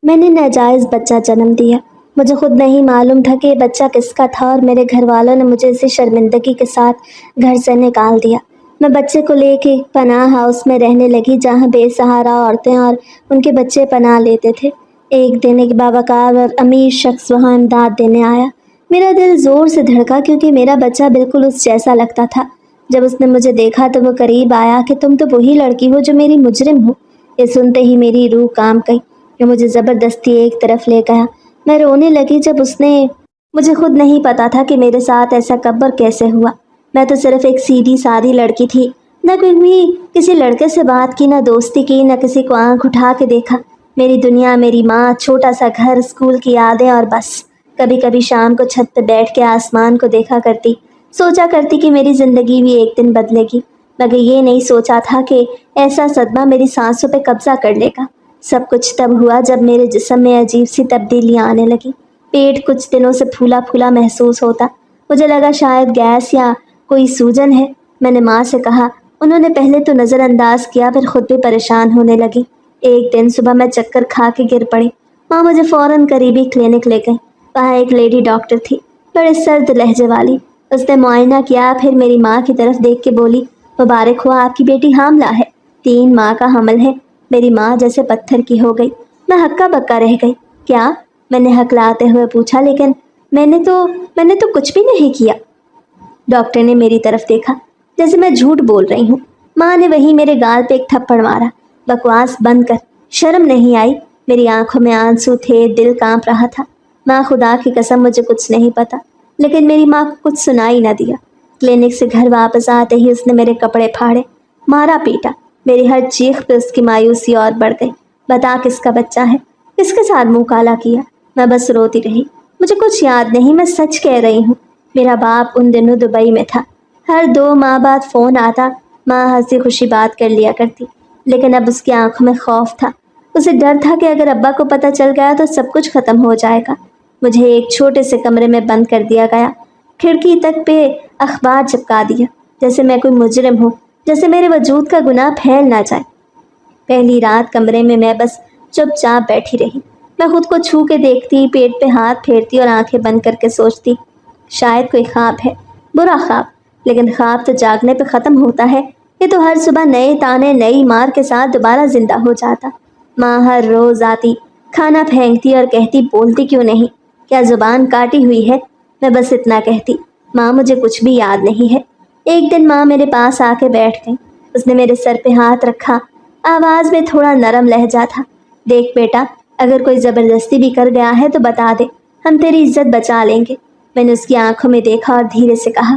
میں نے ناجائز بچہ جنم دیا۔ مجھے خود نہیں معلوم تھا کہ یہ بچہ کس کا تھا، اور میرے گھر والوں نے مجھے اسی شرمندگی کے ساتھ گھر سے نکال دیا۔ میں بچے کو لے کے پناہ ہاؤس میں رہنے لگی، جہاں بے سہارا عورتیں اور ان کے بچے پناہ لیتے تھے۔ ایک دن ایک باوقار اور امیر شخص وہاں امداد دینے آیا۔ میرا دل زور سے دھڑکا، کیونکہ میرا بچہ بالکل اس جیسا لگتا تھا۔ جب اس نے مجھے دیکھا تو وہ قریب آیا کہ تم تو وہی لڑکی ہو جو میری مجرم ہو۔ یہ سنتے ہی میری روح کانپ گئی۔ وہ مجھے زبردستی ایک طرف لے گیا۔ میں رونے لگی جب اس نے مجھے خود نہیں پتا تھا کہ میرے ساتھ ایسا کب اور کیسے ہوا۔ میں تو صرف ایک سیدھی سادی لڑکی تھی، نہ کوئی بھی کسی لڑکے سے بات کی، نہ دوستی کی، نہ کسی کو آنکھ اٹھا کے دیکھا۔ میری دنیا میری ماں، چھوٹا سا گھر، اسکول کی یادیں، اور بس کبھی کبھی شام کو چھت پہ بیٹھ کے آسمان کو دیکھا کرتی، سوچا کرتی کہ میری زندگی بھی ایک دن بدلے گی، مگر یہ نہیں سوچا تھا کہ ایسا صدمہ میری سانسوں پہ قبضہ کر لے گا۔ سب کچھ تب ہوا جب میرے جسم میں عجیب سی تبدیلیاں آنے لگی۔ پیٹ کچھ دنوں سے پھولا پھولا محسوس ہوتا۔ مجھے لگا شاید گیس یا کوئی سوجن ہے۔ میں نے ماں سے کہا۔ انہوں نے پہلے تو نظر انداز کیا، پھر خود بھی پریشان ہونے لگی۔ ایک دن صبح میں چکر کھا کے گر پڑی۔ ماں مجھے فوراً قریبی کلینک لے گئی۔ وہاں ایک لیڈی ڈاکٹر تھی، بڑے سرد لہجے والی۔ اس نے معائنہ کیا، پھر میری ماں کی طرف دیکھ کے بولی، مبارک ہو، آپ کی بیٹی حاملہ ہے، 3 ماہ کا حمل ہے۔ میری ماں جیسے پتھر کی ہو گئی۔ میں ہکا بکا رہ گئی۔ کیا؟ میں نے ہکلاتے ہوئے پوچھا، لیکن میں نے تو کچھ بھی نہیں کیا۔ ڈاکٹر نے میری طرف دیکھا جیسے میں جھوٹ بول رہی ہوں۔ ماں نے وہیں میرے گال پہ ایک تھپڑ مارا۔ بکواس بند کر، شرم نہیں آئی؟ میری آنکھوں میں آنسو تھے، دل کانپ رہا تھا۔ ماں، خدا کی قسم مجھے کچھ نہیں پتا۔ لیکن میری ماں کو کچھ سنائی نہ دیا۔ کلینک سے گھر واپس آتے ہی اس نے میرے کپڑے پھاڑے، مارا پیٹا۔ میری ہر چیخ پہ اس کی مایوسی اور بڑھ گئی۔ بتا، کس کا بچہ ہے؟ کس کے ساتھ منہ کالا کیا؟ میں بس روتی رہی۔ مجھے کچھ یاد نہیں، میں سچ کہہ رہی ہوں۔ میرا باپ ان دنوں دبئی میں تھا۔ ہر 2 ماہ بعد فون آتا۔ ماں ہنسی خوشی بات کر لیا کرتی، لیکن اب اس کی آنکھوں میں خوف تھا۔ اسے ڈر تھا کہ اگر ابا کو پتہ چل گیا تو سب کچھ ختم ہو جائے گا۔ مجھے ایک چھوٹے سے کمرے میں بند کر دیا گیا۔ کھڑکی تک پہ اخبار چپکا دیا، جیسے میں کوئی مجرم ہوں، جیسے میرے وجود کا گناہ پھیل نہ جائے۔ پہلی رات کمرے میں میں بس چپ چاپ بیٹھی رہی۔ میں خود کو چھو کے دیکھتی، پیٹ پہ ہاتھ پھیرتی اور آنکھیں بند کر کے سوچتی، شاید کوئی خواب ہے، برا خواب، لیکن خواب تو جاگنے پہ ختم ہوتا ہے۔ یہ تو ہر صبح نئے تانے، نئی مار کے ساتھ دوبارہ زندہ ہو جاتا۔ ماں ہر روز آتی، کھانا پھینکتی اور کہتی، بولتی کیوں نہیں؟ کیا زبان کاٹی ہوئی ہے؟ میں بس اتنا کہتی، ماں مجھے کچھ بھی یاد نہیں ہے۔ ایک دن ماں میرے پاس آ کے بیٹھ گئی۔ اس نے میرے سر پہ ہاتھ رکھا، آواز میں تھوڑا نرم لہجہ تھا۔ دیکھ بیٹا، اگر کوئی زبردستی بھی کر گیا ہے تو بتا دے، ہم تیری عزت بچا لیں گے۔ میں نے اس کی آنکھوں میں دیکھا اور دھیرے سے کہا،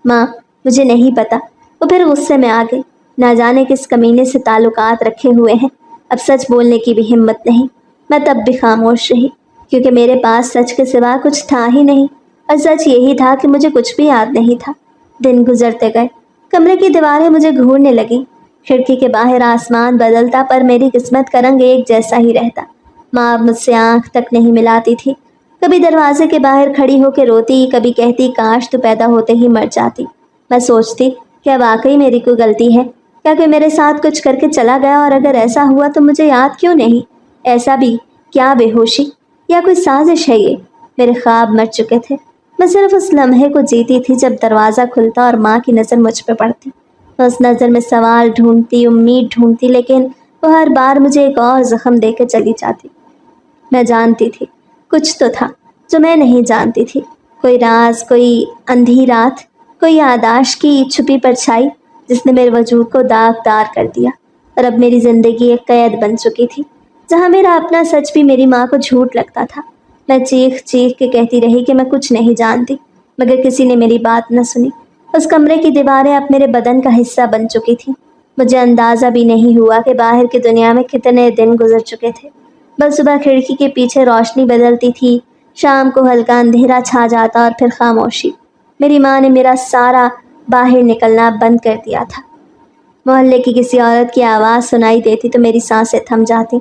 ماں مجھے نہیں پتا۔ وہ پھر غصے میں آ گئی۔ نہ جانے کس کمینے سے تعلقات رکھے ہوئے ہیں، اب سچ بولنے کی بھی ہمت نہیں۔ میں تب بھی خاموش رہی، کیونکہ میرے پاس سچ کے سوا کچھ تھا ہی نہیں، اور سچ یہی تھا کہ مجھے کچھ بھی یاد نہیں تھا۔ دن گزرتے گئے، کمرے کی دیواریں مجھے گھورنے لگیں۔ کھڑکی کے باہر آسمان بدلتا، پر میری قسمت کا رنگ ایک جیسا ہی رہتا۔ ماں اب مجھ سے آنکھ تک نہیں ملاتی تھی۔ کبھی دروازے کے باہر کھڑی ہو کے روتی، کبھی کہتی، کاش تو پیدا ہوتے ہی مر جاتی۔ میں سوچتی، کیا واقعی میری کوئی غلطی ہے؟ کیا کوئی میرے ساتھ کچھ کر کے چلا گیا؟ اور اگر ایسا ہوا تو مجھے یاد کیوں نہیں؟ ایسا بھی کیا بے ہوشی یا کوئی سازش ہے یہ؟ میرے خواب مر چکے تھے۔ میں صرف اس لمحے کو جیتی تھی جب دروازہ کھلتا اور ماں کی نظر مجھ پہ پڑتی۔ میں اس نظر میں سوال ڈھونڈتی، امید ڈھونڈتی، لیکن وہ ہر بار مجھے ایک اور زخم دے کے چلی جاتی۔ میں جانتی تھی کچھ تو تھا جو میں نہیں جانتی تھی، کوئی راز، کوئی اندھی رات، کوئی یاداشت کی چھپی پرچھائی جس نے میرے وجود کو داغدار کر دیا۔ اور اب میری زندگی ایک قید بن چکی تھی، جہاں میرا اپنا سچ بھی میری ماں کو جھوٹ لگتا تھا۔ میں چیخ چیخ کے کہتی رہی کہ میں کچھ نہیں جانتی، مگر کسی نے میری بات نہ سنی۔ اس کمرے کی دیواریں اب میرے بدن کا حصہ بن چکی تھیں۔ مجھے اندازہ بھی نہیں ہوا کہ باہر کی دنیا میں کتنے دن گزر چکے تھے۔ بس صبح کھڑکی کے پیچھے روشنی بدلتی تھی، شام کو ہلکا اندھیرا چھا جاتا اور پھر خاموشی۔ میری ماں نے میرا سارا باہر نکلنا بند کر دیا تھا۔ محلے کی کسی عورت کی آواز سنائی دیتی تو میری سانسیں تھم جاتی۔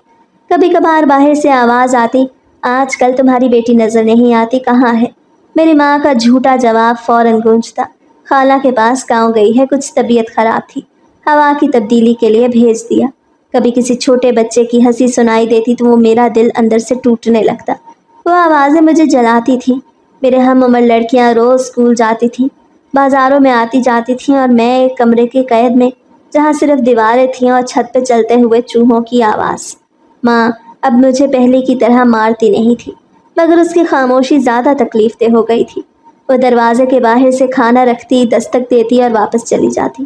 کبھی کبھار باہر سے آواز آتی، آج کل تمہاری بیٹی نظر نہیں آتی، کہاں ہے؟ میری ماں کا جھوٹا جواب فوراً گونجتا، خالہ کے پاس گاؤں گئی ہے، کچھ طبیعت خراب تھی، ہوا کی تبدیلی کے لیے بھیج دیا۔ کبھی کسی چھوٹے بچے کی ہنسی سنائی دیتی تو وہ میرا دل اندر سے ٹوٹنے لگتا۔ وہ آوازیں مجھے جلاتی تھیں۔ میرے ہم عمر لڑکیاں روز اسکول جاتی تھیں، بازاروں میں آتی جاتی تھیں، اور میں ایک کمرے کی قید میں جہاں صرف دیواریں تھیں اور چھت پہ چلتے ہوئے چوہوں کی آواز۔ ماں اب مجھے پہلے کی طرح مارتی نہیں تھی، مگر اس کی خاموشی زیادہ تکلیف دہ ہو گئی تھی۔ وہ دروازے کے باہر سے کھانا رکھتی، دستک دیتی اور واپس چلی جاتی۔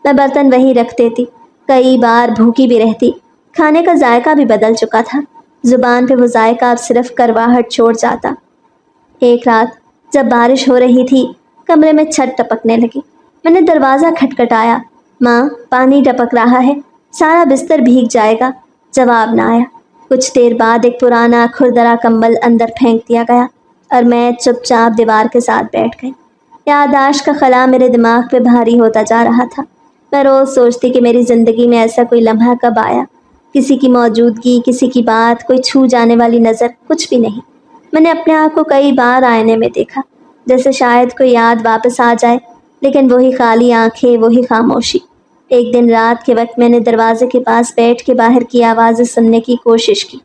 میں برتن وہیں رکھ دیتی، کئی بار بھوکی بھی رہتی۔ کھانے کا ذائقہ بھی بدل چکا تھا، زبان پہ وہ ذائقہ اب صرف کرواہٹ چھوڑ جاتا۔ ایک رات جب بارش ہو رہی تھی، کمرے میں چھت ٹپکنے لگی۔ میں نے دروازہ کھٹکھٹایا، ماں پانی ٹپک رہا ہے، سارا بستر بھیگ جائے گا۔ جواب نہ آیا۔ کچھ دیر بعد ایک پرانا کھردرا کمبل اندر پھینک دیا گیا اور میں چپ چاپ دیوار کے ساتھ بیٹھ گئی۔ یادداشت کا خلا میرے دماغ پہ بھاری ہوتا جا رہا تھا۔ میں روز سوچتی کہ میری زندگی میں ایسا کوئی لمحہ کب آیا، کسی کی موجودگی، کسی کی بات، کوئی چھو جانے والی نظر، کچھ بھی نہیں۔ میں نے اپنے آپ کو کئی بار آئینے میں دیکھا، جیسے شاید کوئی یاد واپس آ جائے، لیکن وہی خالی آنکھیں، وہی خاموشی۔ ایک دن رات کے وقت میں نے دروازے کے پاس بیٹھ کے باہر کی آوازیں سننے کی کوشش کی۔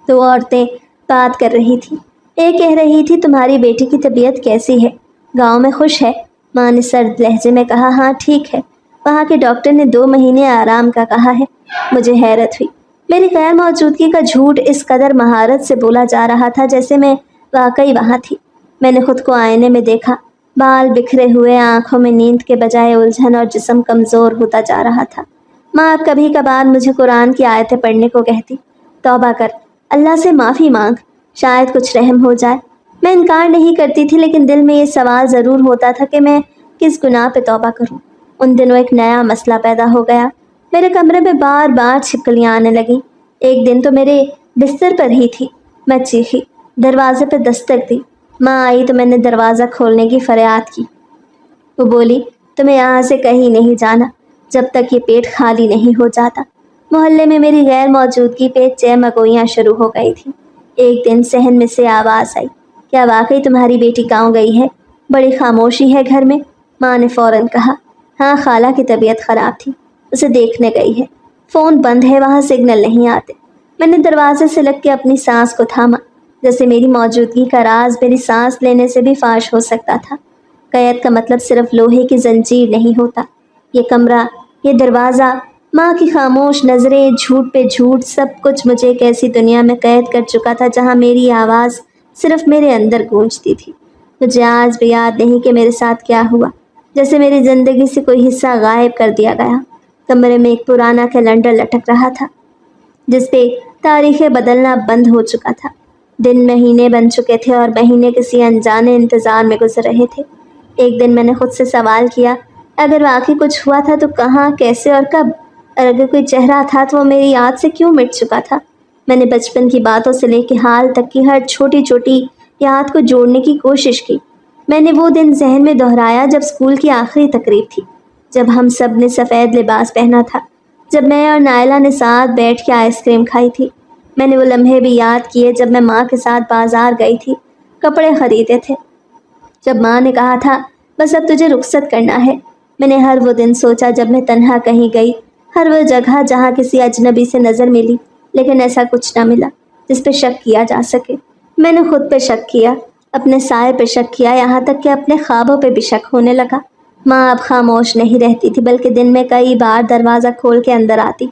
دو عورتیں بات کر رہی تھیں۔ ایک کہہ رہی تھی تمہاری بیٹی کی طبیعت کیسی ہے؟ گاؤں میں خوش ہے؟ ماں نے سرد لہجے میں کہا ہاں ٹھیک ہے، وہاں کے ڈاکٹر نے 2 مہینے آرام کا کہا ہے۔ مجھے حیرت ہوئی، میری غیر موجودگی کا جھوٹ اس قدر مہارت سے بولا جا رہا تھا جیسے میں واقعی وہاں تھی۔ میں نے خود کو آئینے میں دیکھا، بال بکھرے ہوئے، آنکھوں میں نیند کے بجائے الجھن، اور جسم کمزور ہوتا جا رہا تھا۔ ماں اب کبھی کبھار مجھے قرآن کی آیتیں پڑھنے کو کہتی، توبہ کر، اللہ سے معافی مانگ، شاید کچھ رحم ہو جائے۔ میں انکار نہیں کرتی تھی، لیکن دل میں یہ سوال ضرور ہوتا تھا کہ میں کس گناہ پہ توبہ کروں۔ ان دنوں ایک نیا مسئلہ پیدا ہو گیا، میرے کمرے میں بار بار چھپکلیاں آنے لگیں۔ ایک دن تو میرے بستر پر ہی تھی۔ میں چیخی، دروازے پہ دستک دی۔ ماں آئی تو میں نے دروازہ کھولنے کی فریاد کی۔ وہ بولی تمہیں یہاں سے کہیں نہیں جانا جب تک یہ پیٹ خالی نہیں ہو جاتا۔ محلے میں میری غیر موجودگی پہ چہ مگوئیاں شروع ہو گئی تھیں۔ ایک دن صحن میں سے آواز آئی، کیا واقعی تمہاری بیٹی گاؤں گئی ہے؟ بڑی خاموشی ہے گھر میں۔ ماں نے فوراً کہا ہاں خالہ کی طبیعت خراب تھی، اسے دیکھنے گئی ہے، فون بند ہے، وہاں سگنل نہیں آتے۔ میں نے دروازے سے لگ کے اپنی سانس کو تھاما، جیسے میری موجودگی کا راز میری سانس لینے سے بھی فاش ہو سکتا تھا۔ قید کا مطلب صرف لوہے کی زنجیر نہیں ہوتا، یہ کمرہ، یہ دروازہ، ماں کی خاموش نظریں، جھوٹ پہ جھوٹ، سب کچھ مجھے ایک ایسی دنیا میں قید کر چکا تھا جہاں میری آواز صرف میرے اندر گونجتی تھی۔ مجھے آج بھی یاد نہیں کہ میرے ساتھ کیا ہوا، جیسے میری زندگی سے کوئی حصہ غائب کر دیا گیا۔ کمرے میں ایک پرانا کیلنڈر لٹک رہا تھا جس پہ تاریخیں بدلنا بند ہو چکا تھا۔ دن مہینے بن چکے تھے اور مہینے کسی انجانے انتظار میں گزر رہے تھے۔ ایک دن میں نے خود سے سوال کیا، اگر واقعی کچھ ہوا تھا تو کہاں، کیسے اور کب؟ اور اگر کوئی چہرہ تھا تو وہ میری یاد سے کیوں مٹ چکا تھا؟ میں نے بچپن کی باتوں سے لے کے حال تک کی ہر چھوٹی چھوٹی یاد کو جوڑنے کی کوشش کی۔ میں نے وہ دن ذہن میں دہرایا جب اسکول کی آخری تقریب تھی، جب ہم سب نے سفید لباس پہنا تھا، جب میں اور نائلہ نے ساتھ بیٹھ کے آئس کریم کھائی تھی۔ میں نے وہ لمحے بھی یاد کیے جب میں ماں کے ساتھ بازار گئی تھی، کپڑے خریدے تھے، جب ماں نے کہا تھا بس اب تجھے رخصت کرنا ہے۔ میں نے ہر وہ دن سوچا جب میں تنہا کہیں گئی، ہر وہ جگہ جہاں کسی اجنبی سے نظر ملی، لیکن ایسا کچھ نہ ملا جس پہ شک کیا جا سکے۔ میں نے خود پہ شک کیا، اپنے سائے پہ شک کیا، یہاں تک کہ اپنے خوابوں پہ بھی شک ہونے لگا۔ ماں اب خاموش نہیں رہتی تھی، بلکہ دن میں کئی بار دروازہ کھول کے اندر آتی،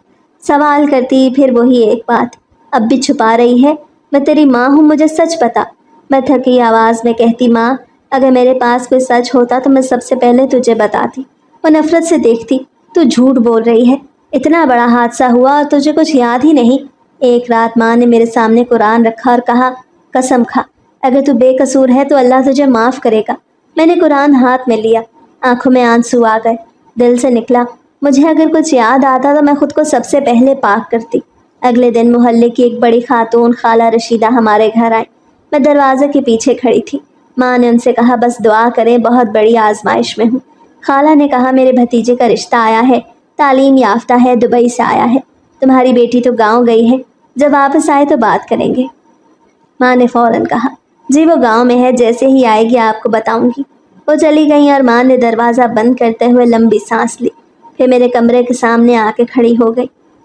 سوال کرتی، پھر وہی ایک بات، اب بھی چھپا رہی ہے؟ میں تیری ماں ہوں، مجھے سچ بتا۔ میں تھکی آواز میں کہتی ماں اگر میرے پاس کوئی سچ ہوتا تو میں سب سے پہلے تجھے بتاتی۔ وہ نفرت سے دیکھتی، تو جھوٹ بول رہی ہے، اتنا بڑا حادثہ ہوا اور تجھے کچھ یاد ہی نہیں۔ ایک رات ماں نے میرے سامنے قرآن رکھا اور کہا قسم کھا، اگر تو بے قصور ہے تو اللہ تجھے معاف کرے گا۔ میں نے قرآن ہاتھ میں لیا، آنکھوں میں آنسو آ گئے، دل سے نکلا مجھے اگر کچھ یاد آتا تو میں خود کو سب سے پہلے پاک کرتی۔ اگلے دن محلے کی ایک بڑی خاتون خالہ رشیدہ ہمارے گھر آئی۔ میں دروازے کے پیچھے کھڑی تھی۔ ماں نے ان سے کہا بس دعا کریں، بہت بڑی آزمائش میں ہوں۔ خالہ نے کہا میرے بھتیجے کا رشتہ آیا ہے، تعلیم یافتہ ہے، دبئی سے آیا ہے، تمہاری بیٹی تو گاؤں گئی ہے، جب واپس آئے تو بات کریں گے۔ ماں نے فوراً کہا جی وہ گاؤں میں ہے، جیسے ہی آئے گی آپ کو بتاؤں گی۔ وہ چلی گئیں اور ماں نے دروازہ بند کرتے ہوئے لمبی سانس لی، پھر میرے کمرے کے سامنے آ کے کھڑی ہو گئی۔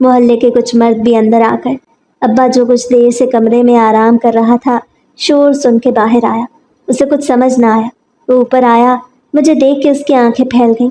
محلے کے کچھ مرد بھی اندر آ گئے۔ ابا جو کچھ دیر سے کمرے میں آرام کر رہا تھا، شور سن کے باہر آیا۔ اسے کچھ سمجھ نہ آیا۔ وہ اوپر آیا، مجھے دیکھ کے اس کی آنکھیں پھیل گئیں۔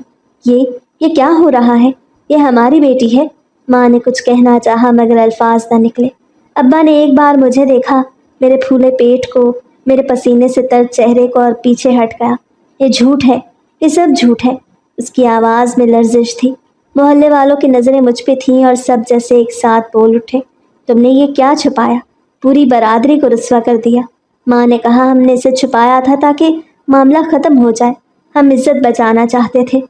یہ کیا ہو رہا ہے؟ یہ ہماری بیٹی ہے۔ ماں نے کچھ کہنا چاہا مگر الفاظ نہ نکلے۔ ابا نے ایک بار مجھے دیکھا، میرے پھولے پیٹ کو، میرے پسینے سے تر چہرے کو، اور پیچھے ہٹ گیا۔ یہ جھوٹ ہے، یہ سب جھوٹ ہے۔ اس کی آواز میں لرزش تھی۔ محلے والوں کی نظریں مجھ پہ تھیں اور سب جیسے ایک ساتھ بول اٹھے، تم نے یہ کیا چھپایا؟ پوری برادری کو رسوا کر دیا۔ ماں نے کہا، ہم نے اسے چھپایا تھا تاکہ معاملہ ختم ہو جائے۔ ہم عزت بچانا چاہتے تھے۔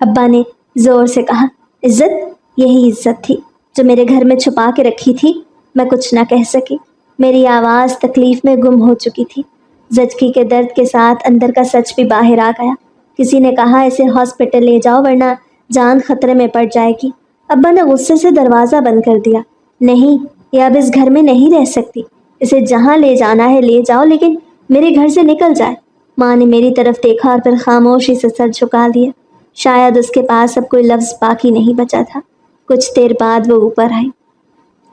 ابا نے زور سے کہا، عزت؟ یہی عزت تھی جو میرے گھر میں چھپا کے رکھی تھی۔ میں کچھ نہ کہہ سکی۔ میری آواز تکلیف میں گم ہو چکی تھی۔ زچگی کے درد کے ساتھ اندر کا سچ بھی باہر آ گیا۔ کسی نے کہا، اسے ہاسپٹل لے جاؤ ورنہ جان خطرے میں پڑ جائے گی۔ ابا نے غصے سے دروازہ بند کر دیا۔ نہیں، یہ اب اس گھر میں نہیں رہ سکتی۔ اسے جہاں لے جانا ہے لے جاؤ، لیکن میرے گھر سے نکل جائے۔ ماں نے میری طرف دیکھا اور پھر خاموشی سے سر جھکا دیا۔ شاید اس کے پاس اب کوئی لفظ باقی نہیں بچا تھا۔ کچھ دیر بعد وہ اوپر آئی۔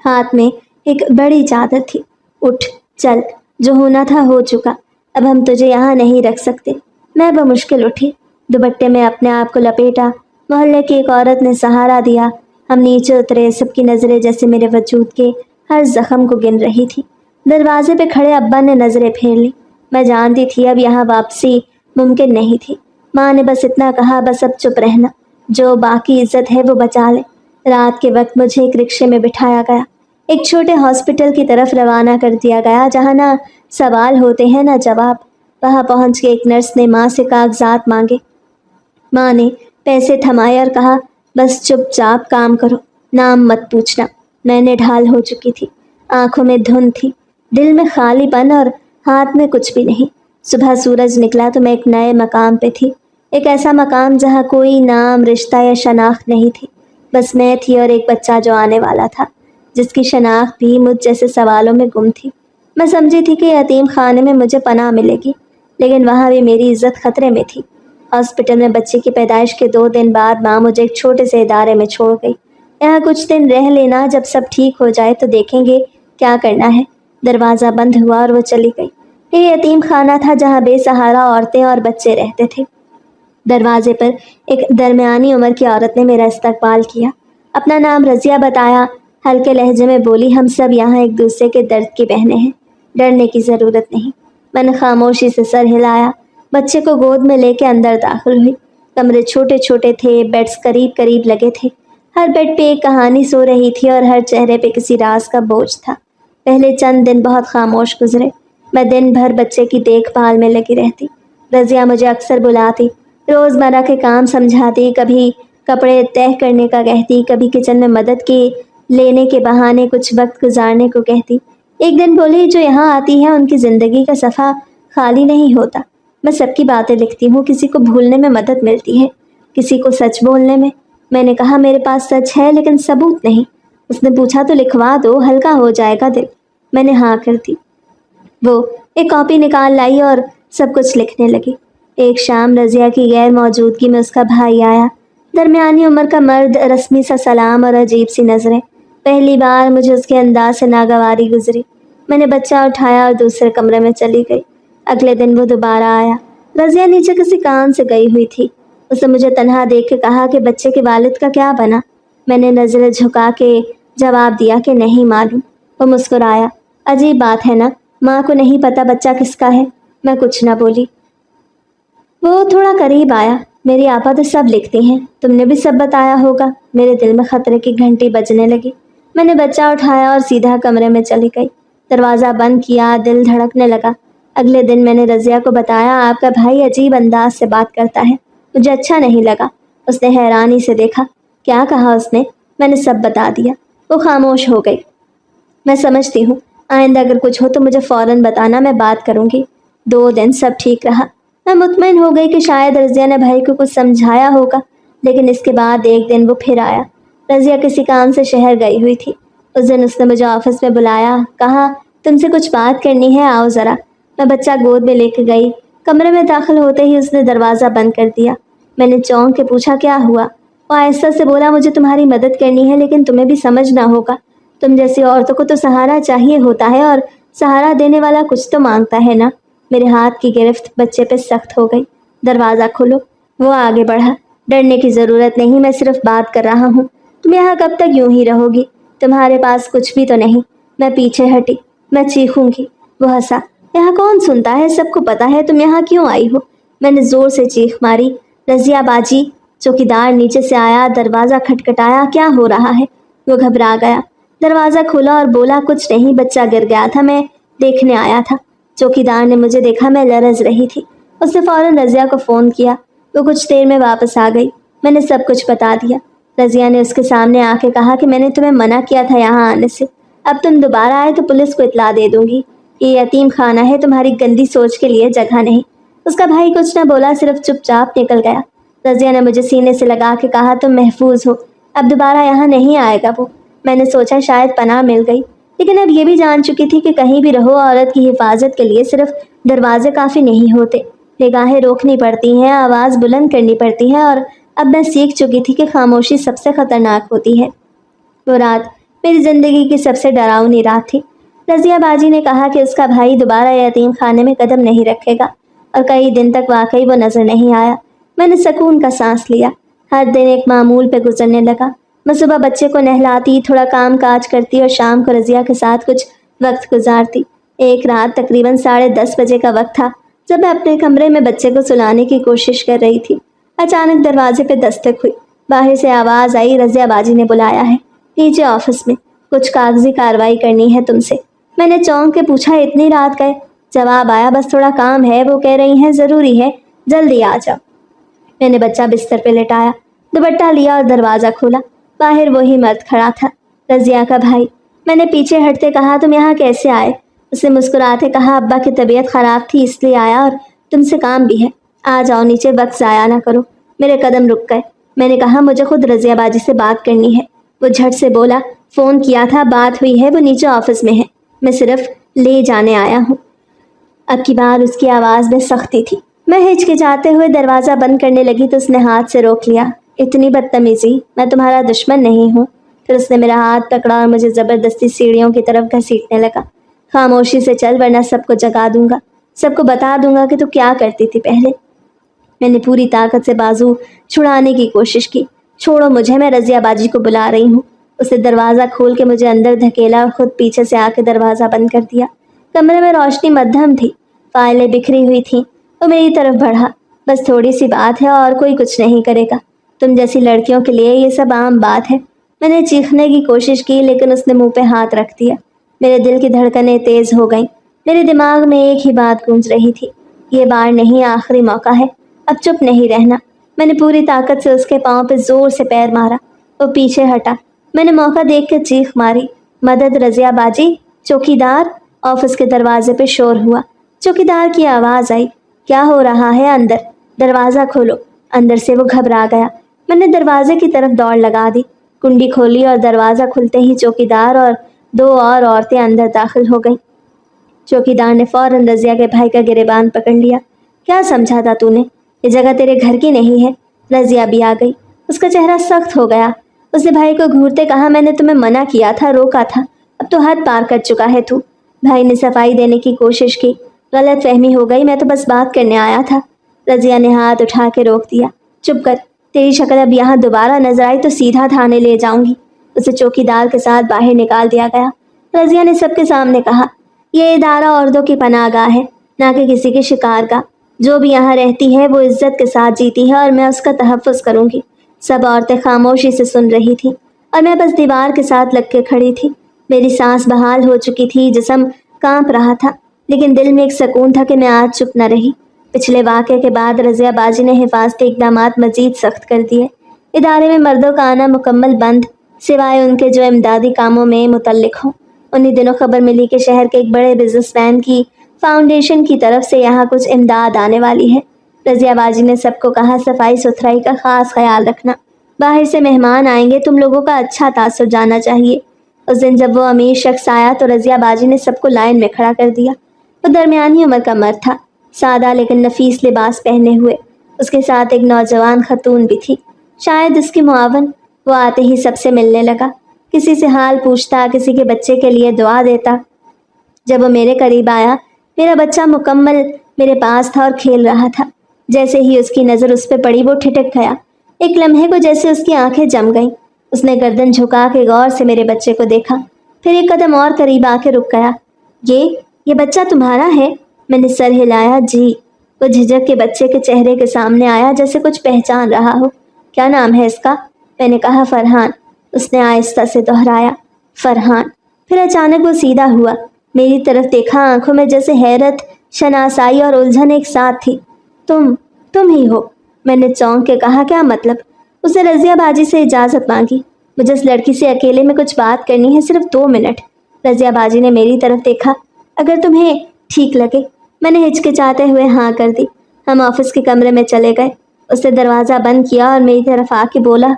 ہاتھ میں ایک بڑی چادر تھی۔ اٹھ، چل، جو ہونا تھا ہو چکا۔ اب ہم تجھے یہاں نہیں رکھ سکتے۔ میں بمشکل اٹھی، دوپٹے میں اپنے آپ کو لپیٹا۔ محلے کی ایک عورت نے سہارا دیا۔ ہم نیچے اترے۔ سب کی نظریں جیسے میرے وجود کے ہر زخم کو گن رہی تھی۔ دروازے پہ کھڑے ابا نے نظریں پھیر لی۔ میں جانتی تھی اب یہاں واپسی ممکن نہیں تھی۔ ماں نے بس اتنا کہا، بس اب چپ رہنا، جو باقی عزت ہے وہ بچا لے۔ رات کے وقت مجھے ایک رکشے میں بٹھایا گیا۔ ایک چھوٹے ہاسپٹل کی طرف روانہ کر دیا گیا جہاں نہ سوال ہوتے ہیں نہ جواب۔ وہاں پہنچ کے ایک نرس نے ماں سے کاغذات مانگے۔ ماں نے پیسے تھمائے اور کہا، بس چپ چاپ کام کرو، نام مت پوچھنا۔ میں نے ڈھال ہو چکی تھی، آنکھوں میں دھند تھی، دل میں خالی پن اور ہاتھ میں کچھ بھی نہیں۔ صبح سورج نکلا تو میں ایک نئے مقام پہ تھی، ایک ایسا مقام جہاں کوئی نام، رشتہ یا شناخت نہیں تھی، بس میں تھی اور ایک بچہ جو آنے والا تھا، جس کی شناخت بھی مجھ جیسے سوالوں میں گم تھی۔ میں سمجھی تھی کہ یتیم خانے میں مجھے پناہ ملے گی، لیکن وہاں بھی میری عزت خطرے میں تھی۔ ہاسپٹل میں بچے کی پیدائش کے 2 دن بعد ماں مجھے ایک چھوٹے سے ادارے میں چھوڑ گئی۔ یہاں کچھ دن رہ لینا، جب سب ٹھیک ہو جائے تو دیکھیں گے کیا کرنا ہے۔ دروازہ بند ہوا اور وہ چلی گئی۔ یہ یتیم خانہ تھا جہاں بے سہارا عورتیں اور بچے رہتے تھے۔ دروازے پر ایک درمیانی عمر کی عورت نے میرا استقبال کیا، اپنا نام رضیہ بتایا، ہلکے لہجے میں بولی، ہم سب یہاں ایک دوسرے کے درد کی بہنیں ہیں، ڈرنے کی ضرورت نہیں۔ میں نے خاموشی سے سر ہلایا، بچے کو گود میں لے کے اندر داخل ہوئی۔ کمرے چھوٹے چھوٹے تھے، بیڈز قریب قریب لگے تھے، ہر بیڈ پہ ایک کہانی سو رہی تھی اور ہر چہرے پہ کسی راز کا بوجھ تھا۔ پہلے چند دن بہت خاموش گزرے۔ میں دن بھر بچے کی دیکھ بھال میں لگی رہتی۔ رضیہ مجھے اکثر بلاتی، روزمرہ کے کام سمجھاتی، کبھی کپڑے طے کرنے کا کہتی، کبھی کچن میں مدد کے لینے کے بہانے کچھ وقت گزارنے کو کہتی۔ ایک دن بولی، جو یہاں آتی ہے ان کی زندگی کا صفحہ خالی نہیں ہوتا۔ میں سب کی باتیں لکھتی ہوں، کسی کو بھولنے میں مدد ملتی ہے، کسی کو سچ بولنے میں۔ میں نے کہا، میرے پاس سچ ہے لیکن ثبوت نہیں۔ اس نے پوچھا، تو لکھوا دو، ہلکا ہو جائے گا دل۔ میں نے ہاں کر دی۔ وہ ایک کاپی نکال لائی اور سب کچھ لکھنے لگی۔ ایک شام رضیہ کی غیر موجودگی میں اس کا بھائی آیا، درمیانی عمر کا مرد، رسمی سا سلام اور عجیب سی نظریں۔ پہلی بار مجھے اس کے انداز سے ناگواری گزری۔ میں نے بچہ اٹھایا اور دوسرے کمرے میں چلی گئی۔ اگلے دن وہ دوبارہ آیا۔ رضیہ نیچے کسی کام سے گئی ہوئی تھی۔ اس نے مجھے تنہا دیکھ کے کہا کہ بچے کے والد کا کیا بنا؟ میں نے نظریں جھکا کے جواب دیا کہ نہیں معلوم۔ وہ مسکرایا، عجیب بات ہے نا، ماں کو نہیں پتا بچہ کس کا ہے۔ میں کچھ نہ بولی۔ وہ تھوڑا قریب آیا، میری آپا تو سب لکھتی ہیں، تم نے بھی سب بتایا ہوگا۔ میرے دل میں خطرے کی گھنٹی بجنے لگی۔ میں نے بچہ اٹھایا اور سیدھا کمرے میں چلی گئی، دروازہ بند کیا، دل دھڑکنے لگا۔ اگلے دن میں نے رضیہ کو بتایا، آپ کا بھائی عجیب انداز سے بات کرتا ہے، مجھے اچھا نہیں لگا۔ اس نے حیرانی سے دیکھا۔ کیا کہا اس نے؟ میں نے سب بتا دیا۔ وہ خاموش ہو گئی۔ میں سمجھتی ہوں، آئندہ اگر کچھ ہو تو مجھے فوراً بتانا، میں بات کروں گی۔ 2 دن سب ٹھیک رہا۔ میں مطمئن ہو گئی کہ شاید رضیہ نے بھائی کو کچھ سمجھایا ہوگا، لیکن اس کے بعد ایک دن وہ پھر آیا۔ رضیہ کسی کام سے شہر گئی ہوئی تھی۔ اس دن اس نے مجھے آفس میں بلایا، کہا، تم سے کچھ بات کرنی ہے، آؤ ذرا۔ میں بچہ گود میں لے کے گئی۔ کمرے میں داخل ہوتے ہی اس نے دروازہ بند کر دیا۔ میں نے چونک کے پوچھا، کیا ہوا؟ وہ آہستہ سے بولا, مجھے تمہاری مدد کرنی ہے لیکن تمہیں بھی سمجھنا ہوگا. تم جیسی عورتوں کو تو سہارا چاہیے ہوتا ہے, اور سہارا دینے والا کچھ تو مانگتا ہے نا. میرے ہاتھ کی گرفت بچے پہ سخت ہو گئی. دروازہ کھولو. وہ آگے بڑھا. ڈرنے کی ضرورت نہیں, میں صرف بات کر رہا ہوں. تم یہاں کب تک یوں ہی رہو گی؟ تمہارے پاس کچھ بھی تو نہیں. میں پیچھے ہٹی. میں چیخوں گی. وہ ہنسا. یہاں کون سنتا ہے, سب کو پتا ہے تم یہاں کیوں آئی ہو. میں نے زور سے چیخ ماری, رضیہ باجی. چوکیدار نیچے سے آیا, دروازہ کھٹکھٹایا. کیا ہو رہا ہے؟ وہ گھبرا گیا. دروازہ کھولا اور بولا, کچھ نہیں, بچہ گر گیا تھا, میں دیکھنے آیا تھا. چوکیدار نے مجھے دیکھا, میں لرز رہی تھی. اس نے فوراً رضیہ کو فون کیا. وہ کچھ دیر میں واپس آ گئی. میں نے سب کچھ بتا دیا. رضیہ نے اس کے سامنے آ کے کہا کہ میں نے تمہیں منع کیا تھا یہاں آنے سے. اب تم دوبارہ آئے تو پولیس کو اطلاع دے دوں گی. یہ یتیم خانہ ہے, تمہاری گندی سوچ کے لیے جگہ نہیں. اس کا بھائی کچھ نہ بولا, صرف چپ چاپ نکل گیا. رضیہ نے مجھے سینے سے لگا کے کہا, تم محفوظ ہو, اب دوبارہ یہاں نہیں آئے گا وہ. میں نے سوچا شاید پناہ مل گئی, لیکن اب یہ بھی جان چکی تھی کہ کہیں بھی رہو, عورت کی حفاظت کے لیے صرف دروازے کافی نہیں ہوتے. نگاہیں روکنی پڑتی ہیں, آواز بلند کرنی پڑتی ہے, اور اب میں سیکھ چکی تھی کہ خاموشی سب سے خطرناک ہوتی ہے. وہ رات میری زندگی کی سب سے ڈراؤنی رات تھی. رضیہ باجی نے کہا کہ اس کا بھائی دوبارہ یتیم خانے میں قدم نہیں رکھے گا, اور کئی دن تک واقعی وہ نظر نہیں آیا. میں نے سکون کا سانس لیا. ہر دن ایک معمول پہ گزرنے لگا. میں صبح بچے کو نہلاتی, تھوڑا کام کاج کرتی, اور شام کو رضیہ کے ساتھ کچھ وقت گزارتی. ایک رات تقریباً 10:30 بجے کا وقت تھا, جب میں اپنے کمرے میں بچے کو سلانے کی کوشش کر رہی تھی. اچانک دروازے پہ دستک ہوئی. باہر سے آواز آئی, رضیہ باجی نے بلایا ہے, نیچے آفس میں, کچھ کاغذی کارروائی کرنی ہے تم سے. میں نے چونک کے پوچھا, اتنی رات گئے؟ جواب آیا, بس تھوڑا کام ہے, وہ کہہ رہی ہیں ضروری ہے, جلدی آ جاؤ. میں نے بچہ بستر پہ لٹایا, دوپٹہ لیا اور دروازہ کھولا. باہر وہی مرد کھڑا تھا, رضیہ کا بھائی. میں نے پیچھے ہٹتے کہا, تم یہاں کیسے آئے؟ اس نے مسکراتے کہا, ابا کی طبیعت خراب تھی اس لیے آیا, اور تم سے کام بھی ہے. آ جاؤ نیچے, وقت ضائع نہ کرو. میرے قدم رک گئے. میں نے کہا, مجھے خود رضیہ باجی سے بات کرنی ہے. وہ جھٹ سے بولا, فون کیا تھا, بات ہوئی ہے, وہ نیچے آفس میں ہے, میں صرف لے جانے آیا ہوں. اب کی بار اس کی آواز میں سختی تھی. میں ہچکچاتے ہوئے دروازہ بند کرنے لگی تو اس نے ہاتھ سے روک لیا. اتنی بدتمیزی, میں تمہارا دشمن نہیں ہوں. پھر اس نے میرا ہاتھ پکڑا اور مجھے زبردستی سیڑھیوں کی طرف گھسیٹنے لگا. خاموشی سے چل, ورنہ سب کو جگا دوں گا, سب کو بتا دوں گا کہ تو کیا کرتی تھی پہلے. میں نے پوری طاقت سے بازو چھڑانے کی کوشش کی. چھوڑو مجھے, میں رضیہ باجی کو بلا رہی ہوں. اس نے دروازہ کھول کے مجھے اندر دھکیلا اور خود پیچھے سے آ کے دروازہ بند کر دیا. کمرے میں روشنی مدھم تھی, فائلیں بکھری ہوئی تھیں. وہ میری طرف بڑھا, بس تھوڑی سی بات ہے اور کوئی کچھ نہیں کرے گا. تم جیسی لڑکیوں کے لیے یہ سب عام بات ہے. میں نے چیخنے کی کوشش کی, لیکن اس نے منہ پہ ہاتھ رکھ دیا. میرے دل کی دھڑکنیں تیز ہو گئیں. میرے دماغ میں ایک ہی بات گونج رہی تھی, یہ بار نہیں, آخری موقع ہے, اب چپ نہیں رہنا. میں نے پوری طاقت سے اس کے پاؤں پہ زور سے پیر مارا. وہ پیچھے ہٹا. میں نے موقع دیکھ کے چیخ ماری, مدد رضیہ باجی, چوکیدار. آفس کے دروازے پہ شور ہوا. چوکیدار کی آواز آئی, کیا ہو رہا ہے اندر؟ دروازہ کھولو. اندر سے وہ گھبرا گیا. میں نے دروازے کی طرف دوڑ لگا دی, کنڈی کھولی, اور دروازہ کھلتے ہی چوکیدار اور 2 اور عورتیں اندر داخل ہو گئیں. چوکیدار نے فوراً رضیہ کے بھائی کا گریبان پکڑ لیا. کیا سمجھا تھا تو نے؟ یہ جگہ تیرے گھر کی نہیں ہے. رضیہ بھی آ گئی. اس کا چہرہ سخت ہو گیا. اس نے بھائی کو گھورتے کہا, میں نے تمہیں منع کیا تھا, روکا تھا, اب تو حد پار کر چکا ہے تو. بھائی نے صفائی دینے کی کوشش کی. غلط فہمی ہو گئی, میں تو بس بات کرنے آیا تھا. رضیہ نے ہاتھ اٹھا کے روک دیا. چپ کر, تیری شکل اب یہاں دوبارہ نظر آئی تو سیدھا تھانے لے جاؤں گی. اسے چوکیدار کے ساتھ باہر نکال دیا گیا. رضیہ نے سب کے سامنے کہا, یہ ادارہ عورتوں کی پناہ گاہ ہے, نہ کہ کسی کی شکار کا. جو بھی یہاں رہتی ہے وہ عزت کے ساتھ جیتی ہے, اور میں اس کا تحفظ کروں گی. سب عورتیں خاموشی سے سن رہی تھیں, اور میں بس دیوار کے ساتھ لگ کے کھڑی تھی. میری سانس بحال ہو چکی تھی, جسم کانپ رہا تھا, لیکن دل میں ایک سکون تھا کہ میں آج چپ نہ رہی. پچھلے واقعے کے بعد رضیہ باجی نے حفاظتی اقدامات مزید سخت کر دیے. ادارے میں مردوں کا آنا مکمل بند, سوائے ان کے جو امدادی کاموں میں متعلق ہوں. انہی دنوں خبر ملی کہ شہر کے ایک بڑے بزنس مین کی فاؤنڈیشن کی طرف سے یہاں کچھ امداد آنے والی ہے. رضیہ باجی نے سب کو کہا, صفائی ستھرائی کا خاص خیال رکھنا. باہر سے مہمان آئیں گے, تم لوگوں کا اچھا تاثر جانا چاہیے. اس دن جب وہ امیر شخص آیا تو رضیہ باجی نے سب کو لائن میں کھڑا کر دیا. وہ درمیانی عمر کا مرد تھا, سادہ لیکن نفیس لباس پہنے ہوئے. اس کے ساتھ ایک نوجوان خاتون بھی تھی. شاید اس کی معاون۔ وہ آتے ہی سب سے ملنے لگا، کسی سے حال پوچھتا، کسی کے بچے کے لیے دعا دیتا۔ جب وہ میرے قریب آیا، میرا بچہ مکمل میرے پاس تھا اور کھیل رہا تھا۔ جیسے ہی اس کی نظر اس پہ پڑی وہ ٹھٹک گیا۔ ایک لمحے کو جیسے اس کی آنکھیں جم گئیں۔ اس نے گردن جھکا کے غور سے میرے بچے کو دیکھا، پھر ایک قدم اور قریب آ کے رک گیا۔ یہ بچہ تمہارا ہے؟ میں نے سر ہلایا۔ جی۔ وہ جھجک کے بچے کے چہرے کے سامنے آیا، جیسے کچھ پہچان رہا ہو۔ کیا نام ہے اس کا؟ میں نے کہا فرحان۔ اس نے آہستہ سے دہرایا، فرحان۔ پھر اچانک وہ سیدھا ہوا، میری طرف دیکھا، آنکھوں میں جیسے حیرت، شناسائی اور الجھن ایک ساتھ تھی۔ تم ہی ہو؟ میں نے چونک کے کہا۔ کیا مطلب؟ اس نے رضیہ باجی سے اجازت مانگی، مجھے اس لڑکی سے اکیلے میں کچھ بات کرنی ہے، صرف 2 منٹ۔ رضیہ باجی نے میری طرف دیکھا۔ اگر تمہیں ٹھیک لگے۔ میں نے ہچکچاتے ہوئے ہاں کر دی۔ ہم آفس کے کمرے میں چلے گئے۔ اس نے دروازہ بند کیا اور میری طرف آ کے بولا،